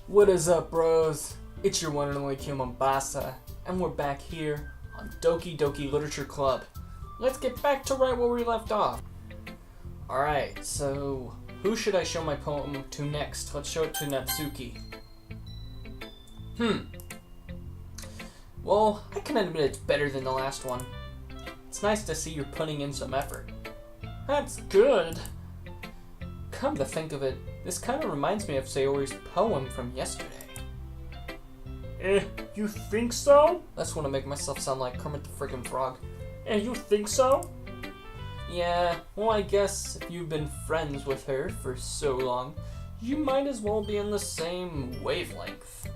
What is up, bros? It's your one and only Q Mombasa, and we're back here on Doki Doki Literature Club. Let's get back to right where we left off. Alright, so who should I show my poem to next? Let's show it to Natsuki. Well, I can admit it's better than the last one. It's nice to see you're putting in some effort. That's good. Come to think of it, this kind of reminds me of Sayori's poem from yesterday. You think so? That's want to make myself sound like Kermit the Frickin' Frog. You think so? Yeah, well, I guess if you've been friends with her for so long, you might as well be in the same wavelength.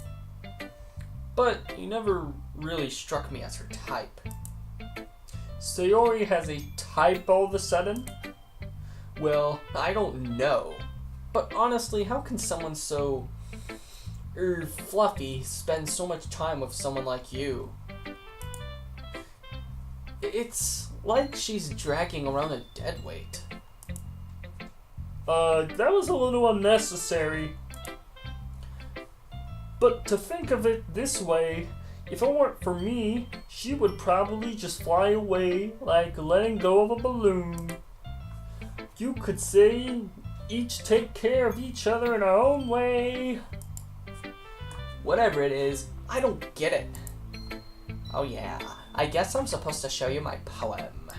But you never really struck me as her type. Sayori has a type all of a sudden? Well, I don't know. But honestly, how can someone so fluffy spend so much time with someone like you? It's like she's dragging around a dead weight. That was a little unnecessary. But to think of it this way, if it weren't for me, she would probably just fly away like letting go of a balloon. You could say each take care of each other in our own way. Whatever it is, I don't get it. Oh yeah, I guess I'm supposed to show you my poem.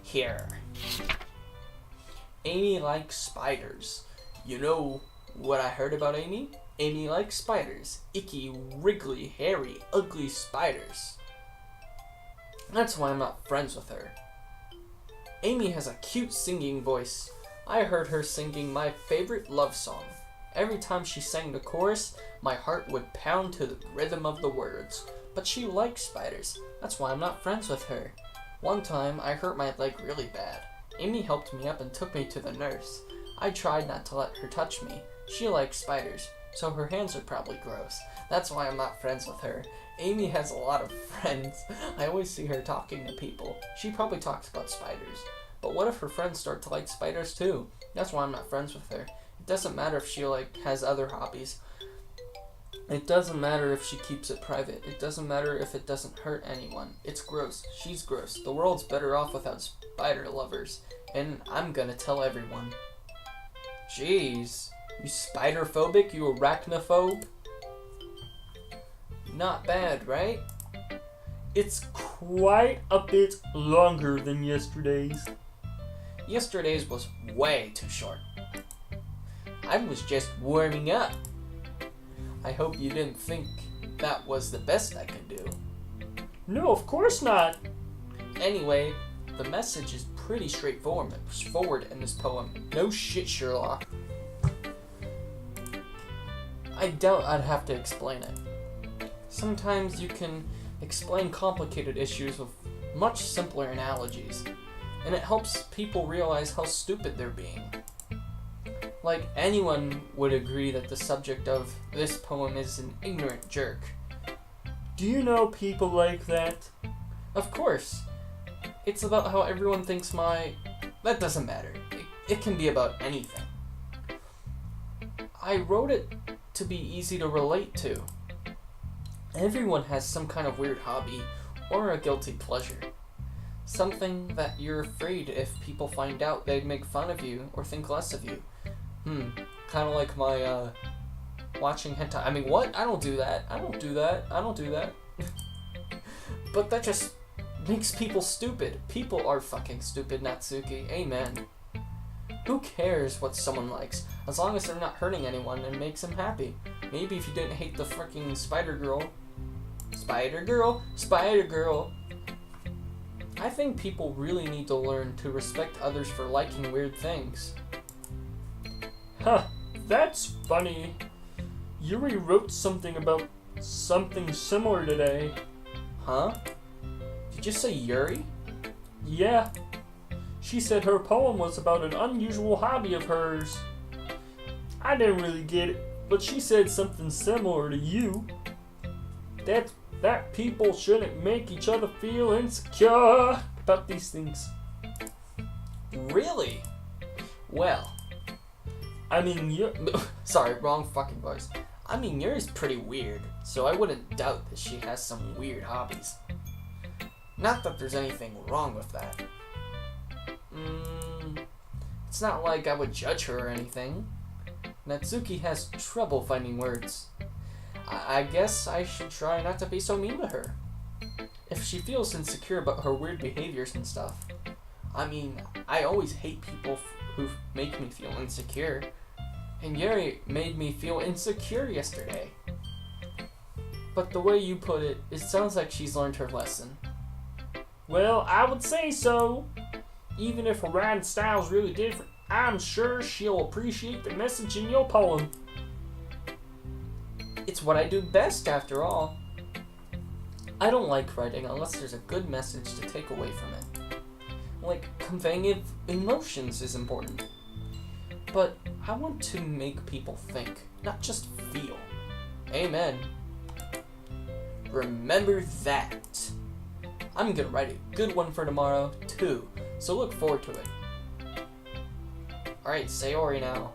Here. Amy likes spiders. You know what I heard about Amy? Amy likes spiders. Icky, wriggly, hairy, ugly spiders. That's why I'm not friends with her. Amy has a cute singing voice. I heard her singing my favorite love song. Every time she sang the chorus, my heart would pound to the rhythm of the words. But she likes spiders. That's why I'm not friends with her. One time, I hurt my leg really bad. Amy helped me up and took me to the nurse. I tried not to let her touch me. She likes spiders, so her hands are probably gross. That's why I'm not friends with her. Amy has a lot of friends. I always see her talking to people. She probably talks about spiders. But what if her friends start to like spiders too? That's why I'm not friends with her. It doesn't matter if she has other hobbies. It doesn't matter if she keeps it private. It doesn't matter if it doesn't hurt anyone. It's gross. She's gross. The world's better off without spider lovers. And I'm gonna tell everyone. Jeez. You spider-phobic? You arachnophobe? Not bad, right? It's quite a bit longer than yesterday's. Yesterday's was way too short. I was just warming up. I hope you didn't think that was the best I could do. No, of course not. Anyway, the message is pretty straightforward in this poem. No shit, Sherlock. I doubt I'd have to explain it. Sometimes you can explain complicated issues with much simpler analogies, and it helps people realize how stupid they're being. Like, anyone would agree that the subject of this poem is an ignorant jerk. Do you know people like that? Of course. It's about how everyone thinks That doesn't matter. It can be about anything. I wrote it to be easy to relate to. Everyone has some kind of weird hobby or a guilty pleasure. Something that you're afraid if people find out they'd make fun of you or think less of you. Kind of like my watching hentai. I mean, what? I don't do that. But that just makes people stupid. People are fucking stupid, Natsuki. Amen. Who cares what someone likes, as long as they're not hurting anyone and makes them happy? Maybe if you didn't hate the freaking Spider Girl. I think people really need to learn to respect others for liking weird things. Huh, that's funny. Yuri wrote something about something similar today. Huh? Did you say Yuri? Yeah. She said her poem was about an unusual hobby of hers. I didn't really get it, but she said something similar to you. That people shouldn't make each other feel insecure about these things. Really? Well, I mean, sorry, wrong fucking voice. I mean, Yuri's pretty weird, so I wouldn't doubt that she has some weird hobbies. Not that there's anything wrong with that. It's not like I would judge her or anything. Natsuki has trouble finding words. I guess I should try not to be so mean to her. If she feels insecure about her weird behaviors and stuff. I mean, I always hate people who make me feel insecure. And Yuri made me feel insecure yesterday. But the way you put it, it sounds like she's learned her lesson. Well, I would say so. Even if her writing style's really different, I'm sure she'll appreciate the message in your poem. It's what I do best, after all. I don't like writing unless there's a good message to take away from it. Like, conveying emotions is important. But I want to make people think, not just feel. Amen. Remember that. I'm gonna write a good one for tomorrow, too, so look forward to it. Alright, Sayori now.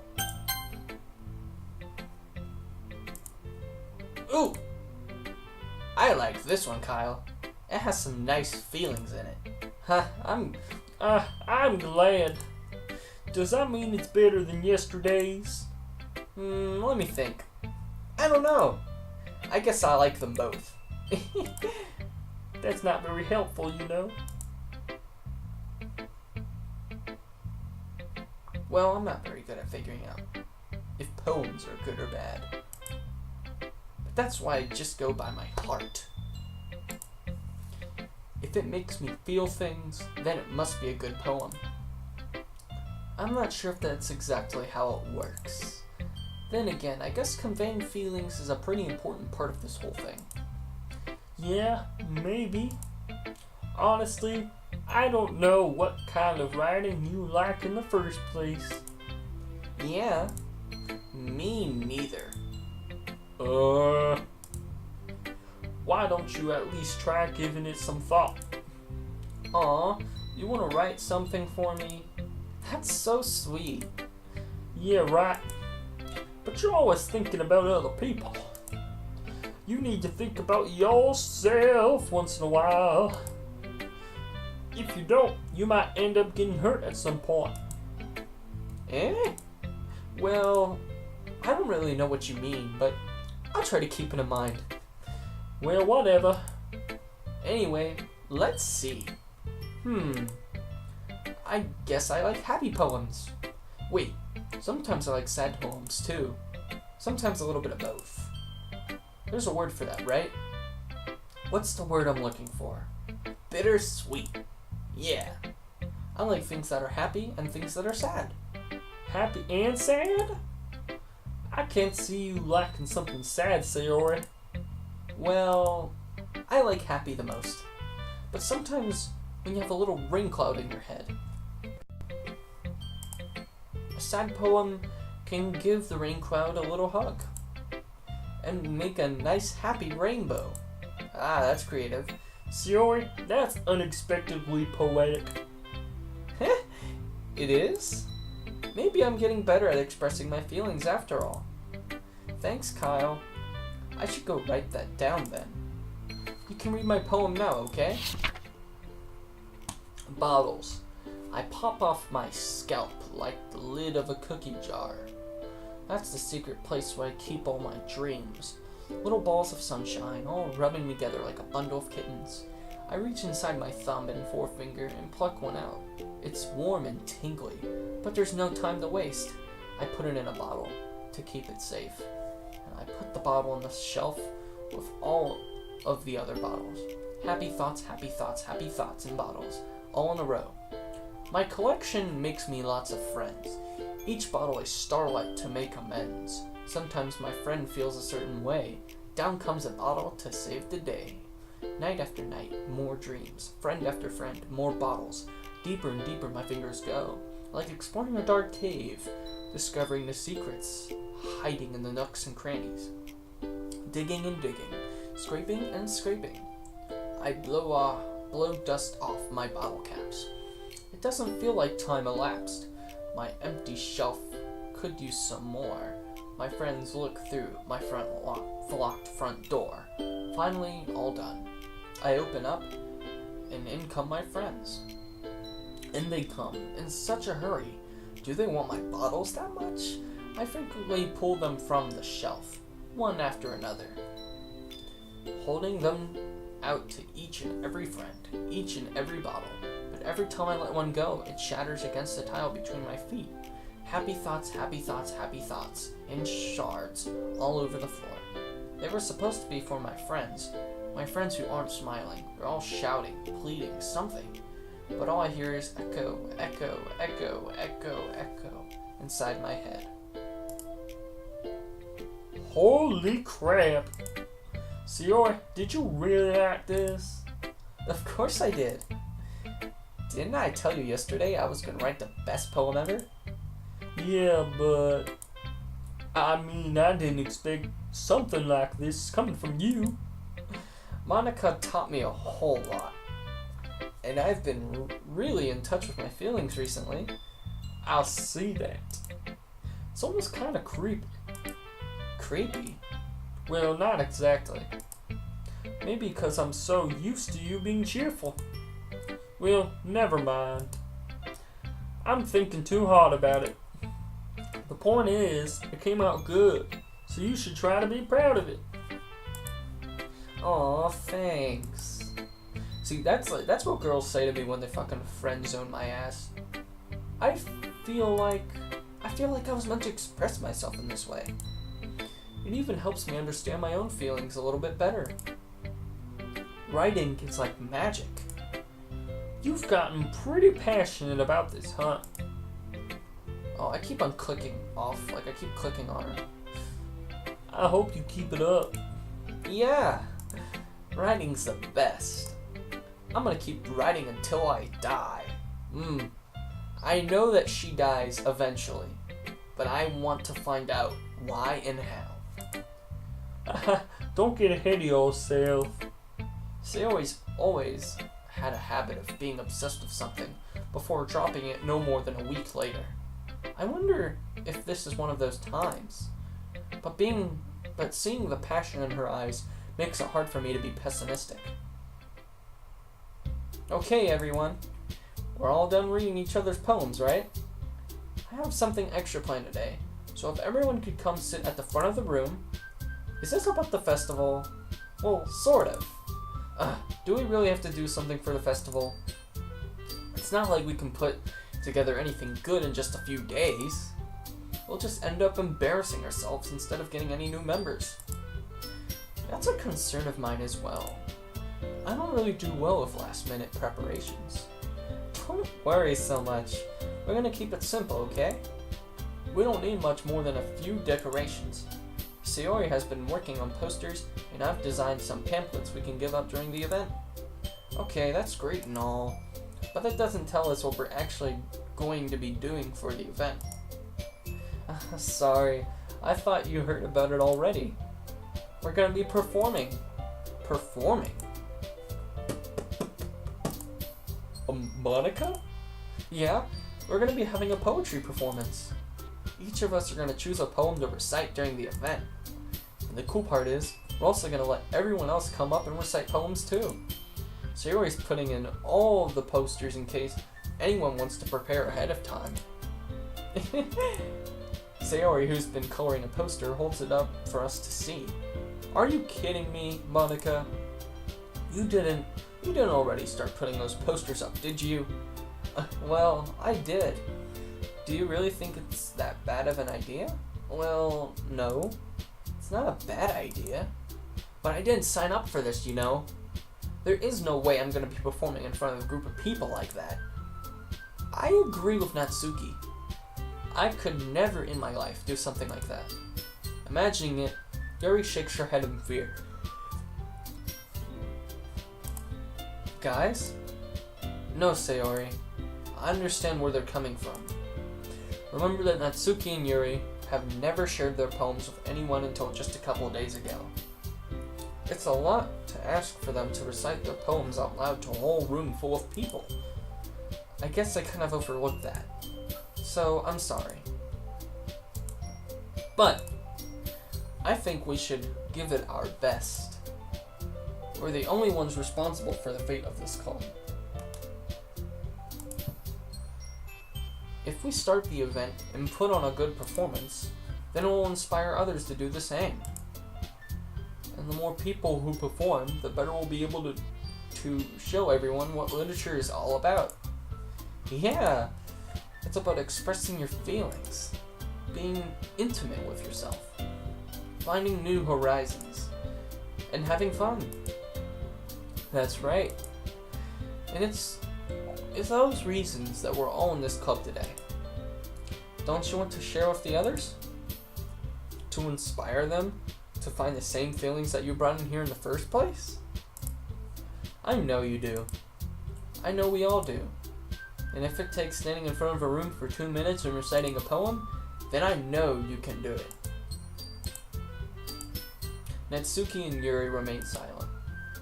Ooh! I like this one, Kyle. It has some nice feelings in it. Huh, I'm glad. Does that mean it's better than yesterday's? Let me think. I don't know. I guess I like them both. That's not very helpful, you know. Well, I'm not very good at figuring out if poems are good or bad. But that's why I just go by my heart. If it makes me feel things, then it must be a good poem. I'm not sure if that's exactly how it works. Then again, I guess conveying feelings is a pretty important part of this whole thing. Yeah, maybe. Honestly, I don't know what kind of writing you like in the first place. Yeah, me neither. Why don't you at least try giving it some thought? Aw, you want to write something for me? That's so sweet. Yeah, right. But you're always thinking about other people. You need to think about yourself once in a while. If you don't, you might end up getting hurt at some point. Eh? Well, I don't really know what you mean, but I'll try to keep it in mind. Well, whatever. Anyway, let's see. I guess I like happy poems. Wait, sometimes I like sad poems too. Sometimes a little bit of both. There's a word for that, right? What's the word I'm looking for? Bittersweet. Yeah. I like things that are happy and things that are sad. Happy and sad? I can't see you liking something sad, Sayori. Well, I like happy the most. But sometimes when you have a little rain cloud in your head, a sad poem can give the rain cloud a little hug and make a nice happy rainbow. Ah, that's creative. Sayori, that's unexpectedly poetic. It is? Maybe I'm getting better at expressing my feelings after all. Thanks, Kyle. I should go write that down then. You can read my poem now, okay? Bottles. I pop off my scalp like the lid of a cookie jar. That's the secret place where I keep all my dreams. Little balls of sunshine, all rubbing together like a bundle of kittens. I reach inside my thumb and forefinger and pluck one out. It's warm and tingly, but there's no time to waste. I put it in a bottle to keep it safe. And I put the bottle on the shelf with all of the other bottles. Happy thoughts, happy thoughts, happy thoughts in bottles, all in a row. My collection makes me lots of friends. Each bottle a starlight to make amends. Sometimes my friend feels a certain way. Down comes a bottle to save the day. Night after night, more dreams. Friend after friend, more bottles. Deeper and deeper my fingers go, like exploring a dark cave, discovering the secrets hiding in the nooks and crannies. Digging and digging, scraping and scraping. I blow dust off my bottle caps. It doesn't feel like time elapsed. My empty shelf could use some more, My friends look through my locked front door. Finally, all done. I open up, and in come my friends. In they come, in such a hurry. Do they want my bottles that much? I frequently pull them from the shelf, one after another, holding them out to each and every friend, each and every bottle. But every time I let one go, it shatters against the tile between my feet. Happy thoughts, happy thoughts, happy thoughts, in shards all over the floor. They were supposed to be for my friends who aren't smiling. They're all shouting, pleading, something. But all I hear is echo, echo, echo, echo, echo inside my head. Holy crap! Sayori, did you really act this? Of course I did. Didn't I tell you yesterday I was gonna write the best poem ever? Yeah, but I mean, I didn't expect something like this coming from you. Monica taught me a whole lot. And I've been really in touch with my feelings recently. I'll see that. It's almost kind of creepy. Creepy? Well, not exactly. Maybe because I'm so used to you being cheerful. Well, never mind. I'm thinking too hard about it. The point is, it came out good, so you should try to be proud of it. Aw, thanks. See, that's what girls say to me when they fucking friend zone my ass. I feel like I was meant to express myself in this way. It even helps me understand my own feelings a little bit better. Writing is like magic. You've gotten pretty passionate about this, huh? Oh, I keep on clicking off, like I keep clicking on her. I hope you keep it up. Yeah, writing's the best. I'm gonna keep writing until I die. I know that she dies eventually, but I want to find out why and how. Don't get ahead of yourself. Sayori's always had a habit of being obsessed with something before dropping it no more than a week later. I wonder if this is one of those times. But seeing the passion in her eyes makes it hard for me to be pessimistic. Okay, everyone. We're all done reading each other's poems, right? I have something extra planned today, so if everyone could come sit at the front of the room. Is this about the festival? Well, sort of. Do we really have to do something for the festival? It's not like we can put together anything good in just a few days. We'll just end up embarrassing ourselves instead of getting any new members. That's a concern of mine as well. I don't really do well with last-minute preparations. Don't worry so much. We're gonna keep it simple, okay? We don't need much more than a few decorations. Sayori has been working on posters, and I've designed some pamphlets we can give out during the event. Okay, that's great and all, but that doesn't tell us what we're actually going to be doing for the event. Sorry, I thought you heard about it already. We're gonna be performing. Performing? Monica? Yeah, we're gonna be having a poetry performance. Each of us are gonna choose a poem to recite during the event. And the cool part is, we're also gonna let everyone else come up and recite poems too. Sayori's putting in all of the posters in case anyone wants to prepare ahead of time. Sayori, who's been coloring a poster, holds it up for us to see. Are you kidding me, Monica? You didn't already start putting those posters up, did you? Well, I did. Do you really think it's that bad of an idea? Well, no. It's not a bad idea. But I didn't sign up for this, you know. There is no way I'm going to be performing in front of a group of people like that. I agree with Natsuki. I could never in my life do something like that. Imagining it, Yuri shakes her head in fear. Guys? No, Sayori. I understand where they're coming from. Remember that Natsuki and Yuri have never shared their poems with anyone until just a couple of days ago. It's a lot to ask for them to recite their poems out loud to a whole room full of people. I guess I kind of overlooked that. So, I'm sorry. But, I think we should give it our best. We're the only ones responsible for the fate of this club. If we start the event and put on a good performance, then it will inspire others to do the same. And the more people who perform, the better we'll be able to show everyone what literature is all about. Yeah, it's about expressing your feelings, being intimate with yourself, finding new horizons, and having fun. That's right. And it's those reasons that we're all in this club today. Don't you want to share with the others? To inspire them to find the same feelings that you brought in here in the first place? I know you do. I know we all do. And if it takes standing in front of a room for 2 minutes and reciting a poem, then I know you can do it. Natsuki and Yuri remain silent.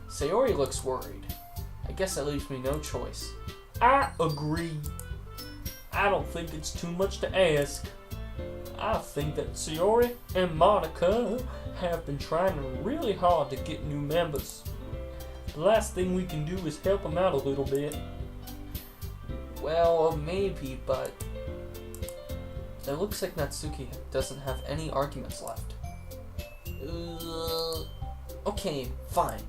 Sayori looks worried. I guess that leaves me no choice. I agree. I don't think it's too much to ask. I think that Sayori and Monica have been trying really hard to get new members. The last thing we can do is help them out a little bit. Well, maybe, but it looks like Natsuki doesn't have any arguments left. Okay, fine.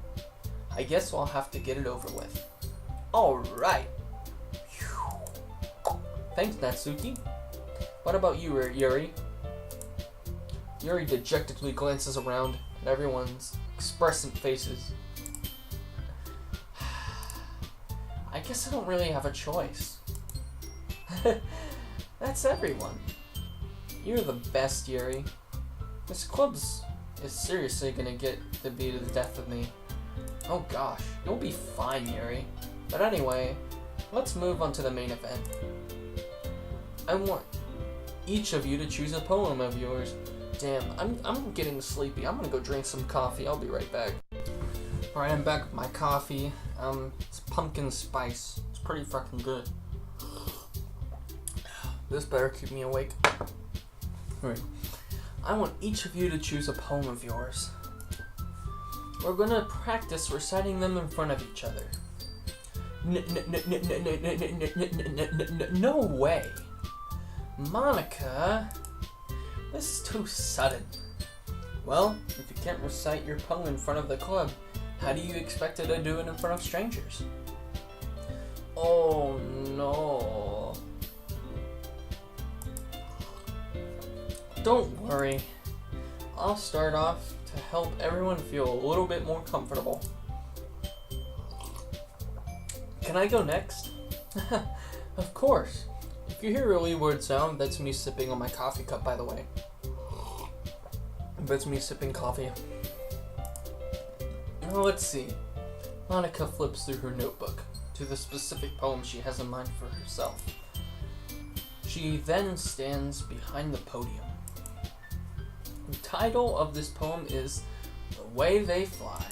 I guess I'll have to get it over with. Alright. Thanks, Natsuki. What about you, Yuri? Yuri dejectedly glances around at everyone's expressive faces. I guess I don't really have a choice. That's everyone. You're the best, Yuri. This club is seriously gonna get to be to the death of me. Oh gosh, you'll be fine, Yuri. But anyway, let's move on to the main event. I want each of you to choose a poem of yours. Damn, I'm getting sleepy. I'm gonna go drink some coffee. I'll be right back. Alright, I'm back with my coffee. It's pumpkin spice. It's pretty fucking good. This better keep me awake. Alright. I want each of you to choose a poem of yours. We're gonna practice reciting them in front of each other. No way. Monica, this is too sudden. Well, if you can't recite your poem in front of the club, how do you expect to do it in front of strangers? Oh no. Don't worry. I'll start off to help everyone feel a little bit more comfortable. Can I go next? Of course. If you hear a really weird sound, that's me sipping on my coffee cup, by the way. That's me sipping coffee. Now let's see. Monica flips through her notebook to the specific poem she has in mind for herself. She then stands behind the podium. The title of this poem is The Way They Fly.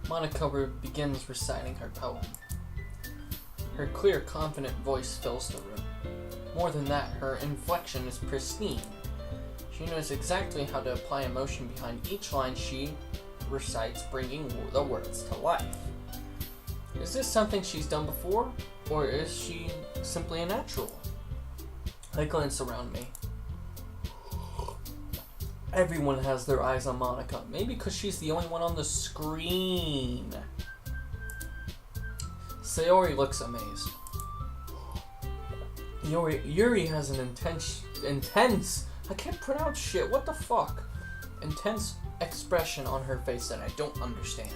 Monica begins reciting her poem. Her clear, confident voice fills the room. More than that, her inflection is pristine. She knows exactly how to apply emotion behind each line she recites, bringing the words to life. Is this something she's done before, or is she simply a natural? I glance around me. Everyone has their eyes on Monica, maybe because she's the only one on the screen. Sayori looks amazed. Yuri has an intense, I can't pronounce shit, what the fuck? Intense expression on her face that I don't understand.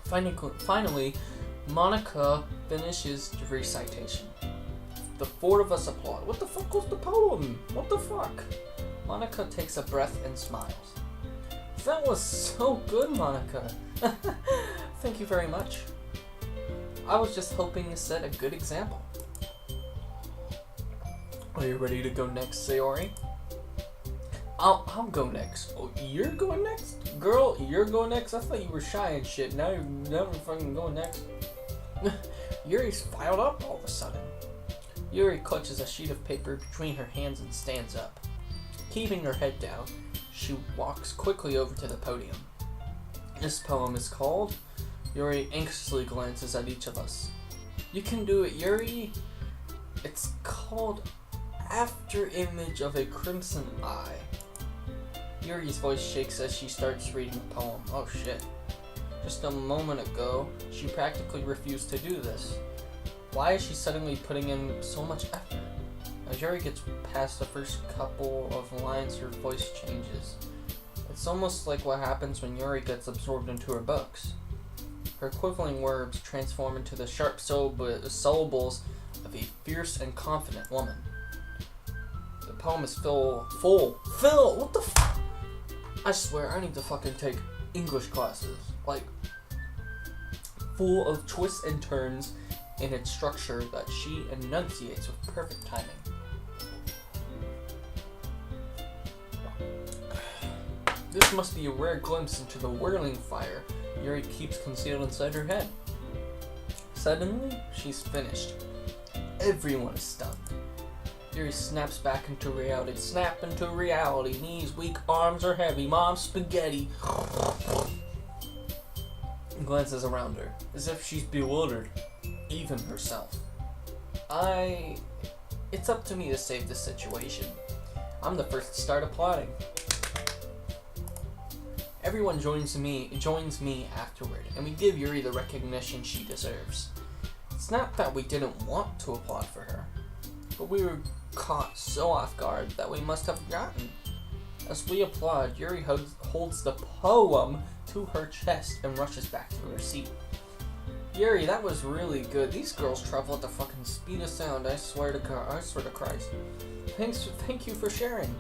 Finally, Monica finishes the recitation. The four of us applaud. What the fuck was the poem? What the fuck? Monica takes a breath and smiles. That was so good, Monica. Thank you very much. I was just hoping to set a good example. Are you ready to go next, Sayori? I'll go next. Oh, you're going next? Girl, you're going next? I thought you were shy and shit. Now you're fucking going next. Yuri's fired up all of a sudden. Yuri clutches a sheet of paper between her hands and stands up. Keeping her head down, she walks quickly over to the podium. This poem is called... Yuri anxiously glances at each of us. You can do it, Yuri. It's called After Image of a Crimson Eye. Yuri's voice shakes as she starts reading the poem. Oh shit. Just a moment ago, she practically refused to do this. Why is she suddenly putting in so much effort? As Yuri gets past the first couple of lines, her voice changes. It's almost like what happens when Yuri gets absorbed into her books. Her quivering words transform into the sharp syllables of a fierce and confident woman. The poem is Phil, what the f- I swear, I need to fucking take English classes. Like, full of twists and turns in its structure that she enunciates with perfect timing. This must be a rare glimpse into the whirling fire Yuri keeps concealed inside her head. Suddenly, she's finished. Everyone is stunned. Yuri snaps back into reality. Snap into reality. Knees weak, arms are heavy. Mom spaghetti. And glances around her, as if she's bewildered, even herself. It's up to me to save this situation. I'm the first to start applauding. Everyone joins me afterward, and we give Yuri the recognition she deserves. It's not that we didn't want to applaud for her, but we were caught so off guard that we must have forgotten. As we applaud, Yuri holds the poem to her chest and rushes back to her seat. Yuri, that was really good. These girls travel at the fucking speed of sound. I swear to Christ. Thank you for sharing.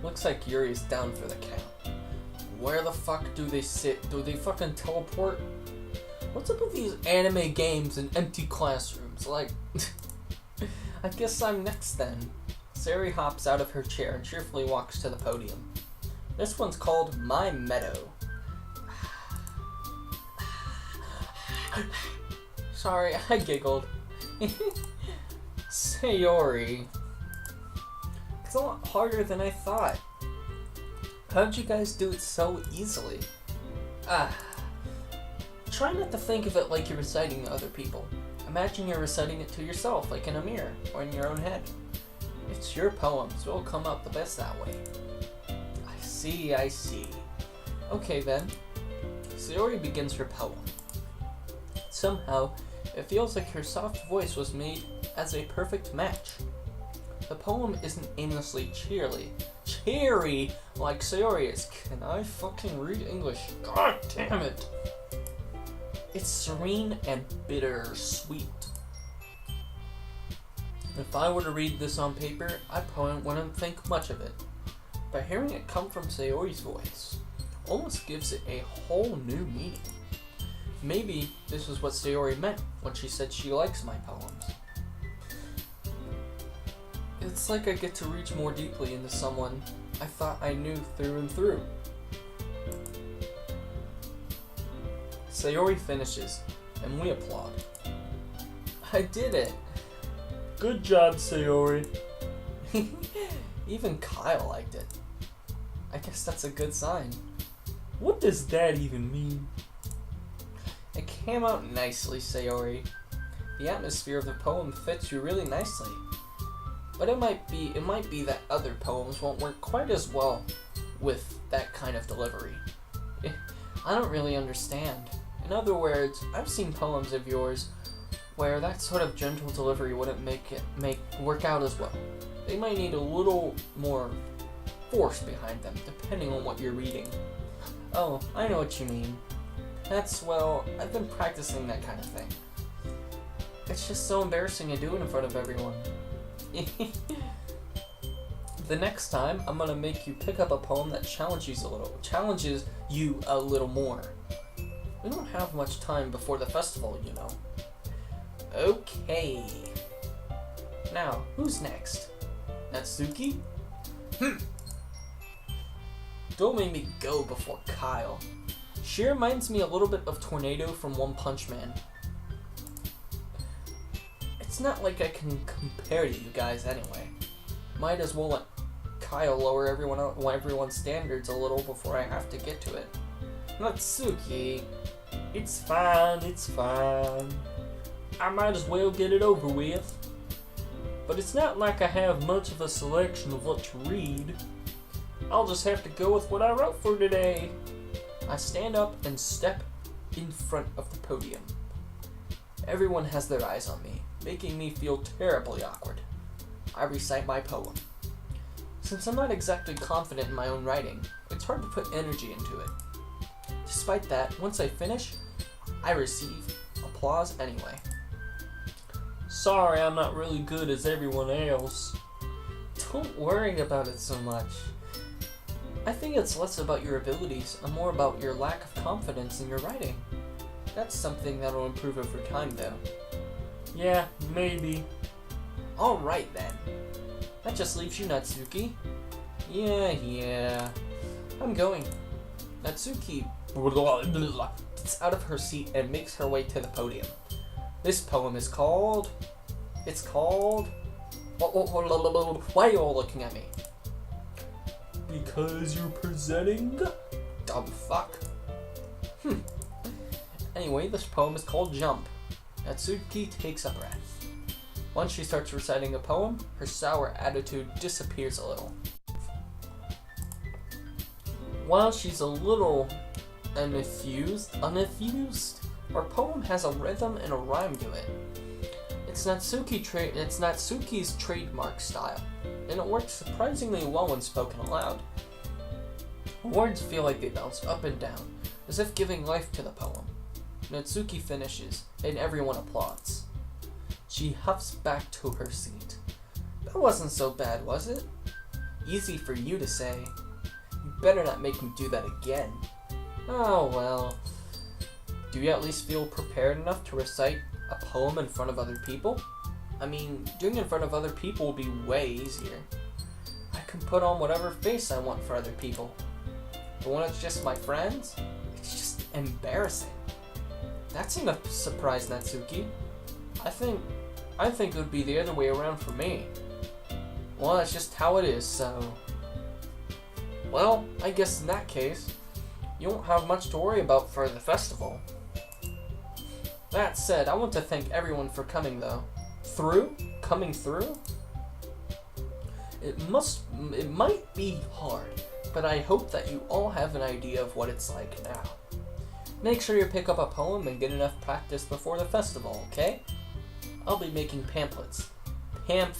Looks like Yuri's down for the count. Where the fuck do they sit? Do they fucking teleport? What's up with these anime games and empty classrooms? Like, I guess I'm next then. Sayori hops out of her chair and cheerfully walks to the podium. This one's called My Meadow. Sorry, I giggled. Sayori. It's a lot harder than I thought. How'd you guys do it so easily? Try not to think of it like you're reciting to other people. Imagine you're reciting it to yourself, like in a mirror, or in your own head. It's your poem, so it'll come out the best that way. I see. Okay then. Sayori begins her poem. Somehow, it feels like her soft voice was made as a perfect match. The poem isn't aimlessly cheery like Sayori is. Can I fucking read English? God damn it! It's serene and bittersweet. If I were to read this on paper, I probably wouldn't think much of it. But hearing it come from Sayori's voice almost gives it a whole new meaning. Maybe this is what Sayori meant when she said she likes my poems. It's like I get to reach more deeply into someone I thought I knew through and through. Sayori finishes, and we applaud. I did it! Good job, Sayori. Even Kyle liked it. I guess that's a good sign. What does that even mean? It came out nicely, Sayori. The atmosphere of the poem fits you really nicely. But it might be that other poems won't work quite as well with that kind of delivery. I don't really understand. In other words, I've seen poems of yours where that sort of gentle delivery wouldn't work out as well. They might need a little more force behind them, depending on what you're reading. Oh, I know what you mean. I've been practicing that kind of thing. It's just so embarrassing to do it in front of everyone. The next time, I'm gonna make you pick up a poem that challenges you a little more. We don't have much time before the festival, you know. Okay. Now, who's next? Natsuki? Don't make me go before Kyle. She reminds me a little bit of Tornado from One Punch Man. It's not like I can compare to you guys anyway. Might as well let try to lower everyone's standards a little before I have to get to it. Natsuki. It's fine, it's fine. I might as well get it over with. But it's not like I have much of a selection of what to read. I'll just have to go with what I wrote for today. I stand up and step in front of the podium. Everyone has their eyes on me, making me feel terribly awkward. I recite my poem. Since I'm not exactly confident in my own writing, it's hard to put energy into it. Despite that, once I finish, I receive applause anyway. Sorry, I'm not really good as everyone else. Don't worry about it so much. I think it's less about your abilities and more about your lack of confidence in your writing. That's something that'll improve over time, though. Yeah, maybe. Alright then. That just leaves you, Natsuki. Yeah. I'm going. Natsuki gets out of her seat and makes her way to the podium. This poem is called... Why are you all looking at me? Because you're presenting? Dumb fuck. Anyway, this poem is called Jump. Natsuki takes a breath. Once she starts reciting a poem, her sour attitude disappears a little. While she's a little unenthused, her poem has a rhythm and a rhyme to it. It's Natsuki's trademark style, and it works surprisingly well when spoken aloud. Words feel like they bounce up and down, as if giving life to the poem. Natsuki finishes, and everyone applauds. She huffs back to her seat. That wasn't so bad, was it? Easy for you to say. You better not make me do that again. Oh well. Do you at least feel prepared enough to recite a poem in front of other people? I mean, doing it in front of other people will be way easier. I can put on whatever face I want for other people. But when it's just my friends, it's just embarrassing. That's enough to surprise Natsuki. I think it would be the other way around for me. Well, that's just how it is, so... Well, I guess in that case, you won't have much to worry about for the festival. That said, I want to thank everyone for coming though. Coming through? It might be hard, but I hope that you all have an idea of what it's like now. Make sure you pick up a poem and get enough practice before the festival, okay? I'll be making pamphlets. Fuck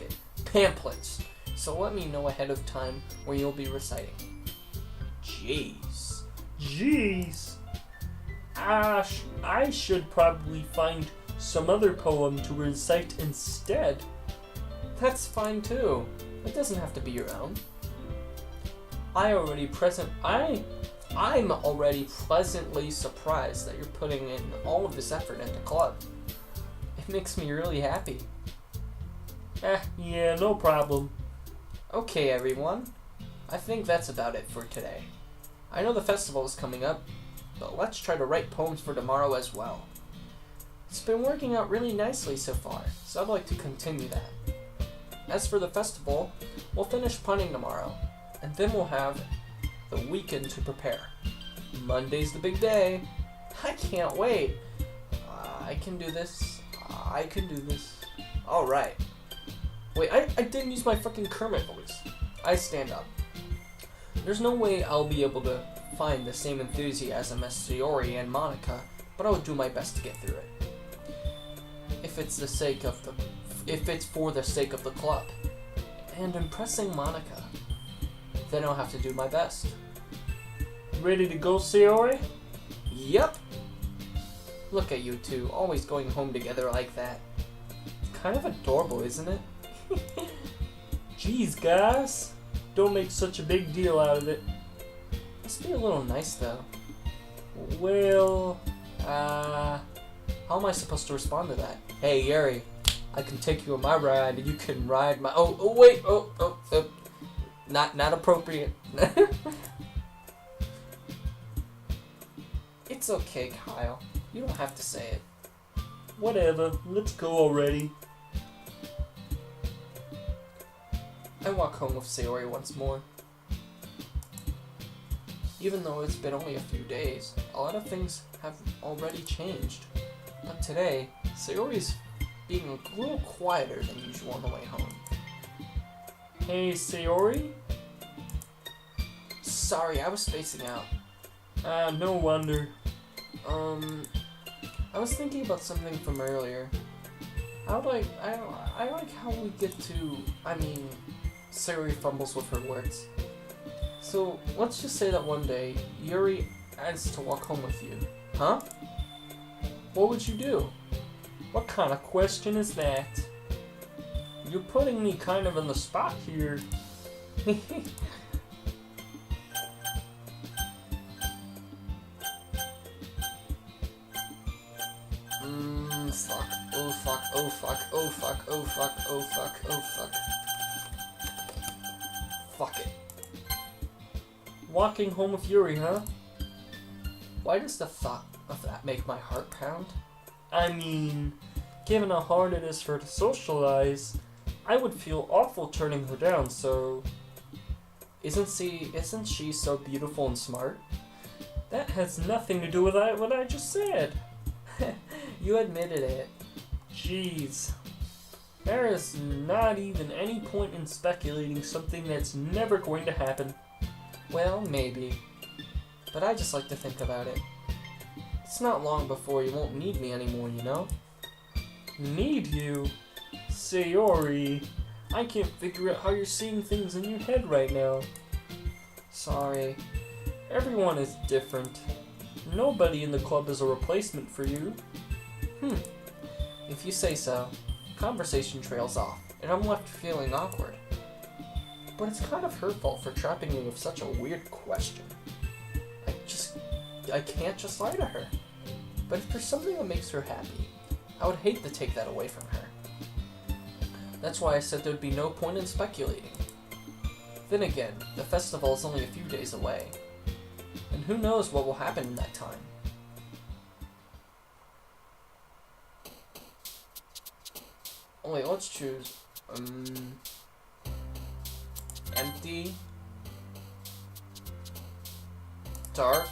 it. Pamphlets. So let me know ahead of time where you'll be reciting. Jeez. I should probably find some other poem to recite instead. That's fine too. It doesn't have to be your own. I'm already pleasantly surprised that you're putting in all of this effort into club. It makes me really happy. Yeah, no problem. Okay, everyone. I think that's about it for today. I know the festival is coming up, but let's try to write poems for tomorrow as well. It's been working out really nicely so far, so I'd like to continue that. As for the festival, we'll finish punning tomorrow, and then we'll have the weekend to prepare. Monday's the big day. I can't wait. I can do this. Alright. Wait, I didn't use my fucking Kermit voice. I stand up. There's no way I'll be able to find the same enthusiasm as Sayori and Monica, but I'll do my best to get through it. If it's for the sake of the club and impressing Monica, then I'll have to do my best. Ready to go, Sayori? Yep. Look at you two, always going home together like that. It's kind of adorable, isn't it? Jeez, guys. Don't make such a big deal out of it. Must be a little nice, though. Well, how am I supposed to respond to that? Hey, Yuri, I can take you on my ride, and you can ride my... wait, not appropriate. It's okay, Kyle. You don't have to say it. Whatever, let's go already. I walk home with Sayori once more. Even though it's been only a few days, a lot of things have already changed. But today, Sayori's being a little quieter than usual on the way home. Hey, Sayori? Sorry, I was spacing out. No wonder. I was thinking about something from earlier. I like how we get to, Sayori fumbles with her words. So, let's just say that one day, Yuri asks to walk home with you. Huh? What would you do? What kind of question is that? You're putting me kind of in the spot here. Fuck. Oh fuck, oh fuck, oh fuck, oh fuck, oh fuck, oh fuck. Fuck it. Walking home with Yuri, huh? Why does the thought of that make my heart pound? I mean, given how hard it is for her to socialize, I would feel awful turning her down, so... Isn't she so beautiful and smart? That has nothing to do with what I just said. You admitted it. Jeez. There is not even any point in speculating something that's never going to happen. Well, maybe. But I just like to think about it. It's not long before you won't need me anymore, you know? Need you? Sayori, I can't figure out how you're seeing things in your head right now. Sorry. Everyone is different. Nobody in the club is a replacement for you. If you say so. Conversation trails off, and I'm left feeling awkward. But it's kind of her fault for trapping me with such a weird question. I can't just lie to her. But if there's something that makes her happy, I would hate to take that away from her. That's why I said there'd be no point in speculating. Then again, the festival is only a few days away. And who knows what will happen in that time. Oh wait, let's choose. Empty. Dark.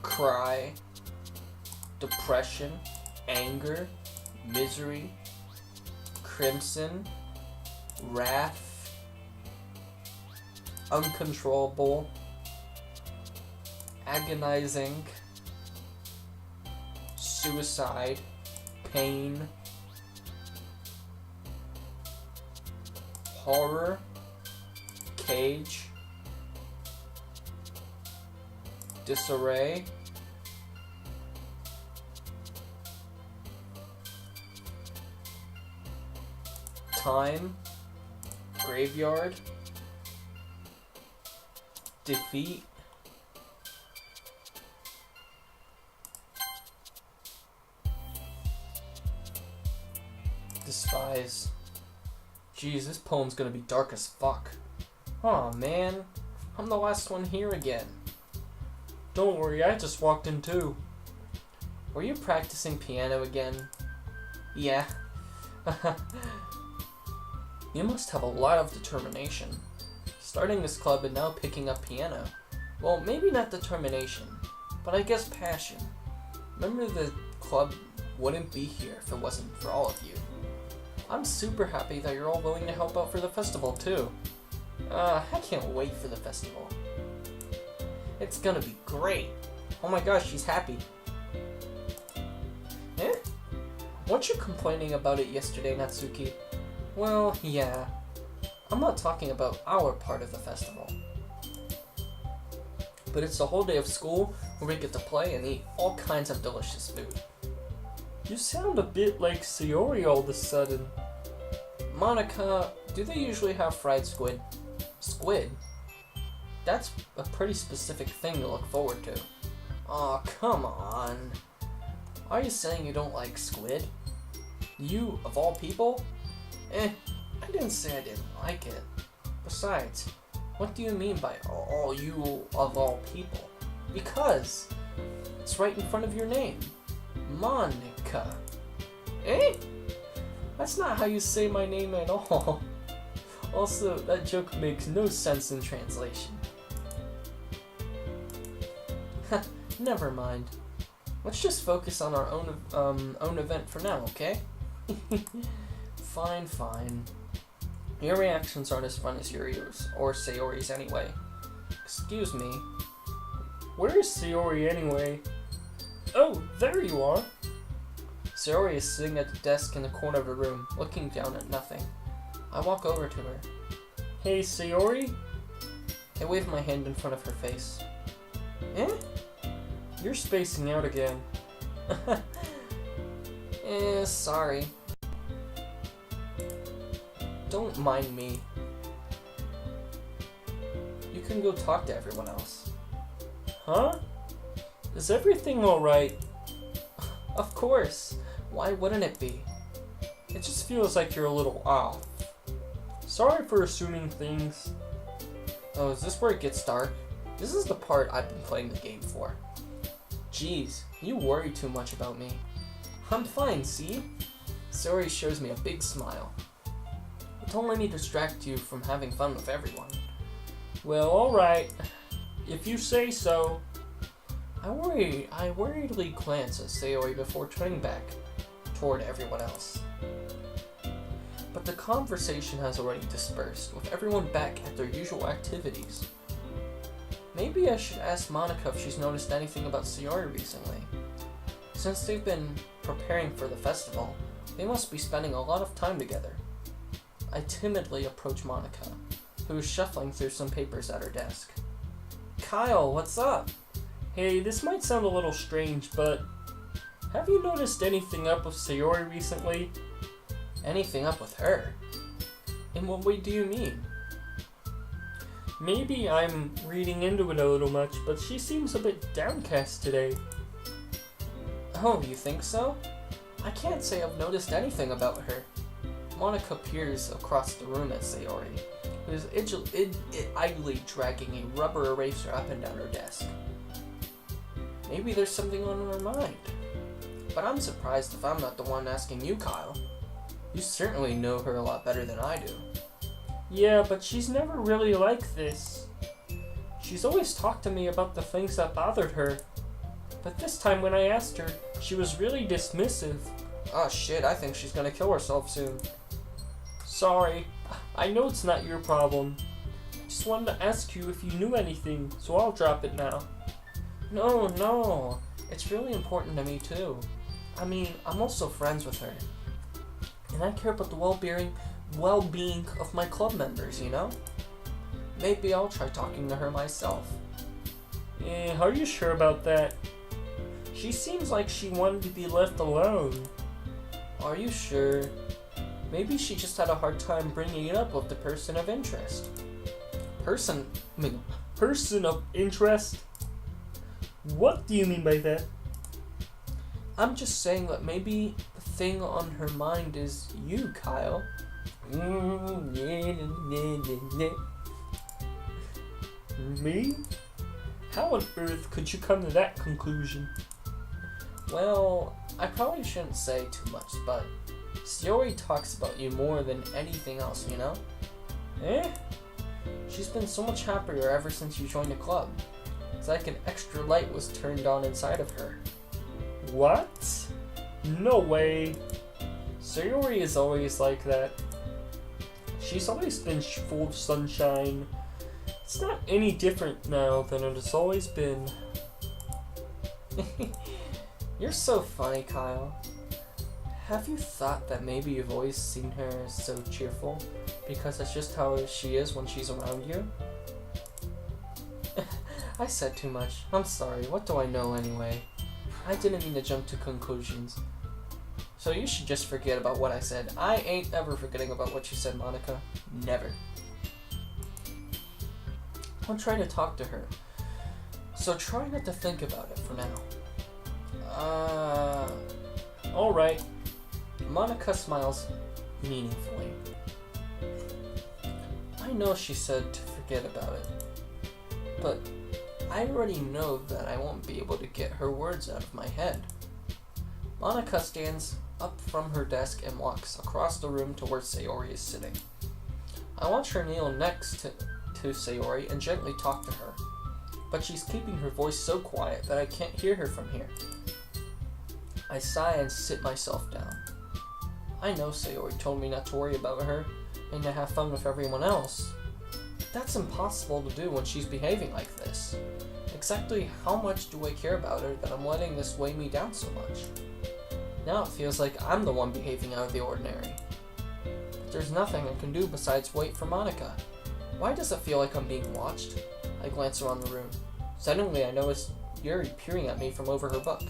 Cry. Depression. Anger. Misery. Crimson. Wrath. Uncontrollable. Agonizing. Suicide. Pain. Horror, cage, disarray, time, graveyard, defeat, despise. Jeez, this poem's gonna be dark as fuck. Aw, man. I'm the last one here again. Don't worry, I just walked in too. Were you practicing piano again? Yeah. You must have a lot of determination. Starting this club and now picking up piano. Well, maybe not determination, but I guess passion. Remember, the club wouldn't be here if it wasn't for all of you. I'm super happy that you're all willing to help out for the festival, too. I can't wait for the festival. It's gonna be great. Oh my gosh, she's happy. Eh? Weren't you complaining about it yesterday, Natsuki? Well, yeah. I'm not talking about our part of the festival. But it's the whole day of school where we get to play and eat all kinds of delicious food. You sound a bit like Sayori all of a sudden. Monica, do they usually have fried squid? Squid? That's a pretty specific thing to look forward to. Aw, come on. Are you saying you don't like squid? You, of all people? I didn't say I didn't like it. Besides, what do you mean by all you of all people? Because it's right in front of your name. Monica. Eh? That's not how you say my name at all. Also, that joke makes no sense in translation. Never mind. Let's just focus on our own event for now, okay? Fine. Your reactions aren't as fun as Yuri's or Sayori's anyway. Excuse me. Where is Sayori anyway? Oh, there you are. Sayori is sitting at the desk in the corner of the room, looking down at nothing. I walk over to her. Hey, Sayori? I wave my hand in front of her face. Eh? You're spacing out again. Sorry. Don't mind me. You can go talk to everyone else. Huh? Is everything alright? Of course. Why wouldn't it be? It just feels like you're a little off. Sorry for assuming things. Oh, is this where it gets dark? This is the part I've been playing the game for. Jeez, you worry too much about me. I'm fine, see? Sayori shows me a big smile. Don't let me distract you from having fun with everyone. Well, alright. If you say so. I worriedly glance at Sayori before turning back toward everyone else. But the conversation has already dispersed, with everyone back at their usual activities. Maybe I should ask Monica if she's noticed anything about Sayori recently. Since they've been preparing for the festival, they must be spending a lot of time together. I timidly approach Monica, who is shuffling through some papers at her desk. Kyle, what's up? Hey, this might sound a little strange, but have you noticed anything up with Sayori recently? Anything up with her? In what way do you mean? Maybe I'm reading into it a little much, but she seems a bit downcast today. Oh, you think so? I can't say I've noticed anything about her. Monica peers across the room at Sayori, who is idly dragging a rubber eraser up and down her desk. Maybe there's something on her mind. But I'm surprised if I'm not the one asking you, Kyle. You certainly know her a lot better than I do. Yeah, but she's never really like this. She's always talked to me about the things that bothered her. But this time when I asked her, she was really dismissive. Oh shit, I think she's gonna kill herself soon. Sorry, I know it's not your problem. Just wanted to ask you if you knew anything, so I'll drop it now. No, it's really important to me too. I mean, I'm also friends with her. And I care about the well-being of my club members, you know? Maybe I'll try talking to her myself. Are you sure about that? She seems like she wanted to be left alone. Are you sure? Maybe she just had a hard time bringing it up with the person of interest. Person of interest? What do you mean by that? I'm just saying that maybe the thing on her mind is you, Kyle. Me? How on earth could you come to that conclusion? Well, I probably shouldn't say too much, but Sayori talks about you more than anything else, you know? She's been so much happier ever since you joined the club. It's like an extra light was turned on inside of her. What? No way. Sayori is always like that. She's always been full of sunshine. It's not any different now than it has always been. You're so funny, Kyle. Have you thought that maybe you've always seen her as so cheerful because that's just how she is when she's around you? I said too much. I'm sorry. What do I know anyway? I didn't mean to jump to conclusions. So you should just forget about what I said. I ain't ever forgetting about what you said, Monica. Never. I'll try to talk to her. So try not to think about it for now. Alright. Monica smiles meaningfully. I know she said to forget about it, but I already know that I won't be able to get her words out of my head. Monica stands up from her desk and walks across the room to where Sayori is sitting. I watch her kneel next to Sayori and gently talk to her, but she's keeping her voice so quiet that I can't hear her from here. I sigh and sit myself down. I know Sayori told me not to worry about her and to have fun with everyone else. That's impossible to do when she's behaving like this. Exactly how much do I care about her that I'm letting this weigh me down so much? Now it feels like I'm the one behaving out of the ordinary. But there's nothing I can do besides wait for Monica. Why does it feel like I'm being watched? I glance around the room. Suddenly I notice Yuri peering at me from over her book,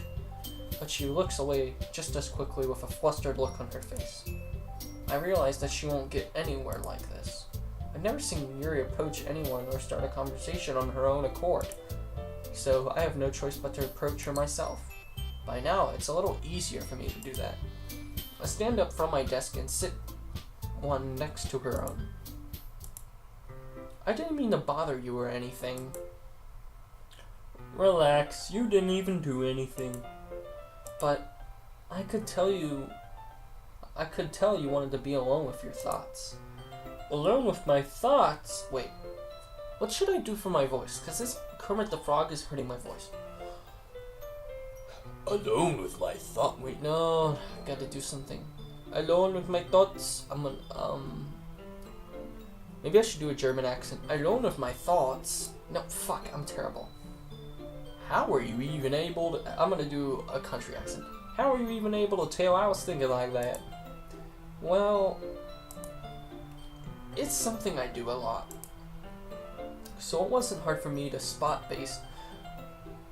but she looks away just as quickly with a flustered look on her face. I realize that she won't get anywhere like this. I've never seen Yuri approach anyone or start a conversation on her own accord, so I have no choice but to approach her myself. By now, it's a little easier for me to do that. I stand up from my desk and sit one next to her own. I didn't mean to bother you or anything. Relax, you didn't even do anything. But I could tell you wanted to be alone with your thoughts. Alone with my thoughts? Wait, what should I do for my voice? Because this Kermit the Frog is hurting my voice. Alone with my thoughts? Wait, no, I gotta do something. Alone with my thoughts. Maybe I should do a German accent. Alone with my thoughts. No, fuck, I'm terrible. How are you even able to... I'm gonna do a country accent. How are you even able to tell I was thinking like that? Well, it's something I do a lot. So it wasn't hard for me to spot based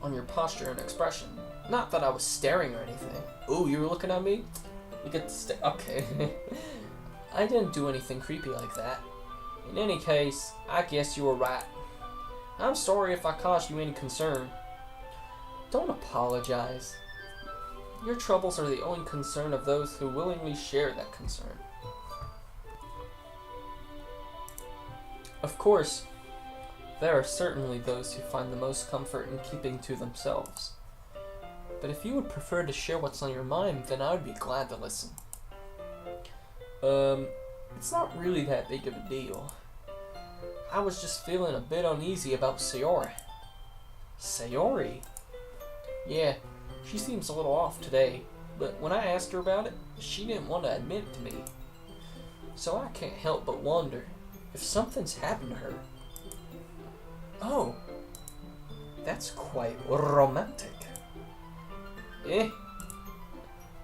on your posture and expression. Not that I was staring or anything. Ooh, you were looking at me? You get to stare. Okay. I didn't do anything creepy like that. In any case, I guess you were right. I'm sorry if I caused you any concern. Don't apologize. Your troubles are the only concern of those who willingly share that concern. Of course, there are certainly those who find the most comfort in keeping to themselves. But if you would prefer to share what's on your mind, then I would be glad to listen. It's not really that big of a deal. I was just feeling a bit uneasy about Sayori. Sayori? Yeah, she seems a little off today, but when I asked her about it, she didn't want to admit it to me. So I can't help but wonder if something's happened to her. Oh, that's quite romantic.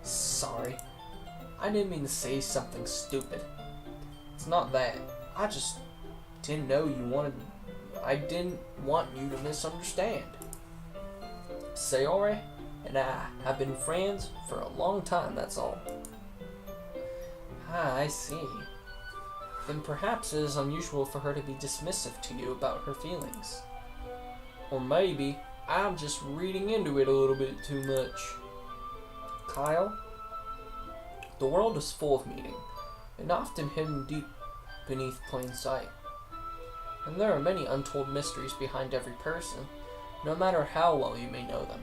Sorry. I didn't mean to say something stupid. It's not that. I just didn't know you wanted... I didn't want you to misunderstand. Sayori and I have been friends for a long time, that's all. Ah, I see. Then perhaps it is unusual for her to be dismissive to you about her feelings. Or maybe I'm just reading into it a little bit too much. Kyle, the world is full of meaning, and often hidden deep beneath plain sight. And there are many untold mysteries behind every person, no matter how well you may know them.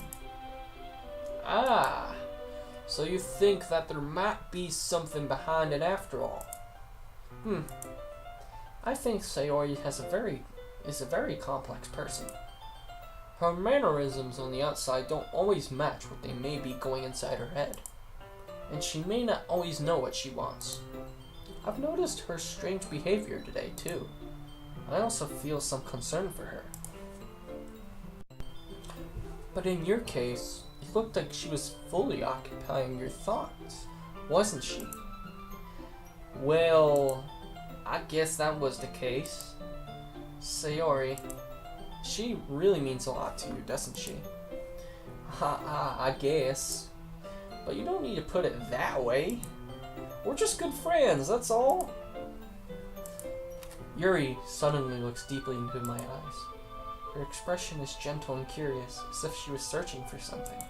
Ah, so you think that there might be something behind it after all. I think Sayori is a very complex person. Her mannerisms on the outside don't always match what they may be going inside her head, and she may not always know what she wants. I've noticed her strange behavior today too. I also feel some concern for her. But in your case, it looked like she was fully occupying your thoughts, wasn't she? Well, I guess that was the case. Sayori, she really means a lot to you, doesn't she? I guess. But you don't need to put it that way. We're just good friends, that's all. Yuri suddenly looks deeply into my eyes. Her expression is gentle and curious, as if she was searching for something.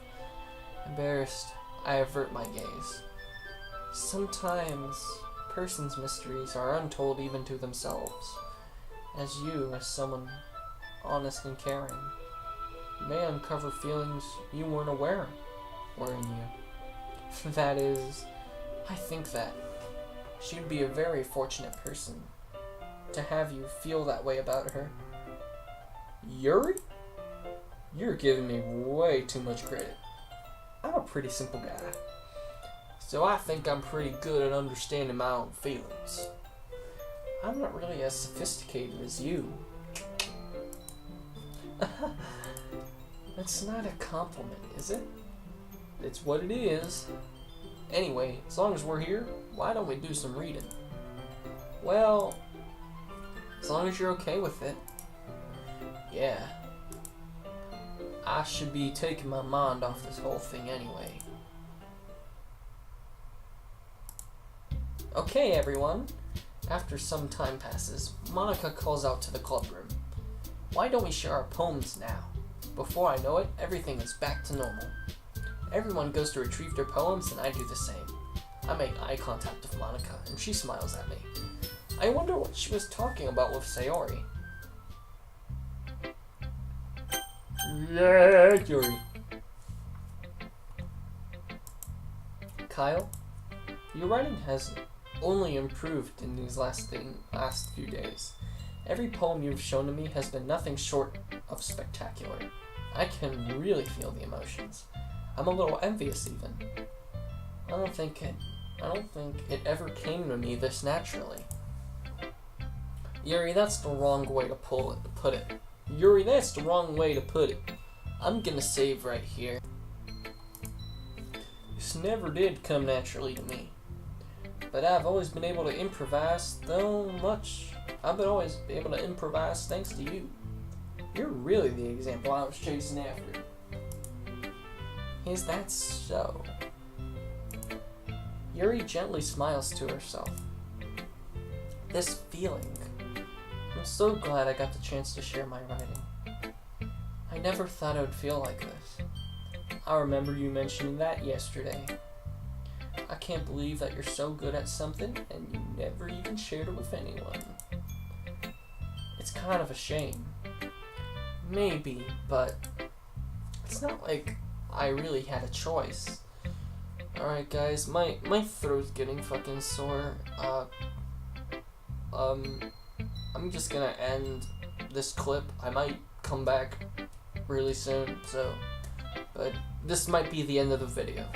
Embarrassed, I avert my gaze. Sometimes, persons' mysteries are untold even to themselves. As you, as someone honest and caring, may uncover feelings you weren't aware were in you. That is, I think that she'd be a very fortunate person to have you feel that way about her. Yuri? You're giving me way too much credit. I'm a pretty simple guy, so I think I'm pretty good at understanding my own feelings. I'm not really as sophisticated as you. That's not a compliment, is it? It's what it is. Anyway, as long as we're here, why don't we do some reading? Well, as long as you're okay with it. Yeah. I should be taking my mind off this whole thing anyway. Okay, everyone. After some time passes, Monica calls out to the club room. Why don't we share our poems now? Before I know it, everything is back to normal. Everyone goes to retrieve their poems, and I do the same. I make eye contact with Monica, and she smiles at me. I wonder what she was talking about with Sayori. Yeah, Yuri. Kyle, your writing has only improved in these last few days. Every poem you've shown to me has been nothing short of spectacular. I can really feel the emotions. I'm a little envious even. I don't think it ever came to me this naturally. Yuri, that's the wrong way to put it. Yuri, that's the wrong way to put it. I'm gonna save right here. This never did come naturally to me. But I've always been able to improvise so much. I've been always able to improvise thanks to you. You're really the example I was chasing after. Is that so? Yuri gently smiles to herself. This feeling. I'm so glad I got the chance to share my writing. I never thought I would feel like this. I remember you mentioning that yesterday. I can't believe that you're so good at something and you never even shared it with anyone. It's kind of a shame. Maybe, but it's not like I really had a choice. Alright guys, my throat's getting fucking sore. I'm just gonna end this clip. I might come back really soon, but this might be the end of the video.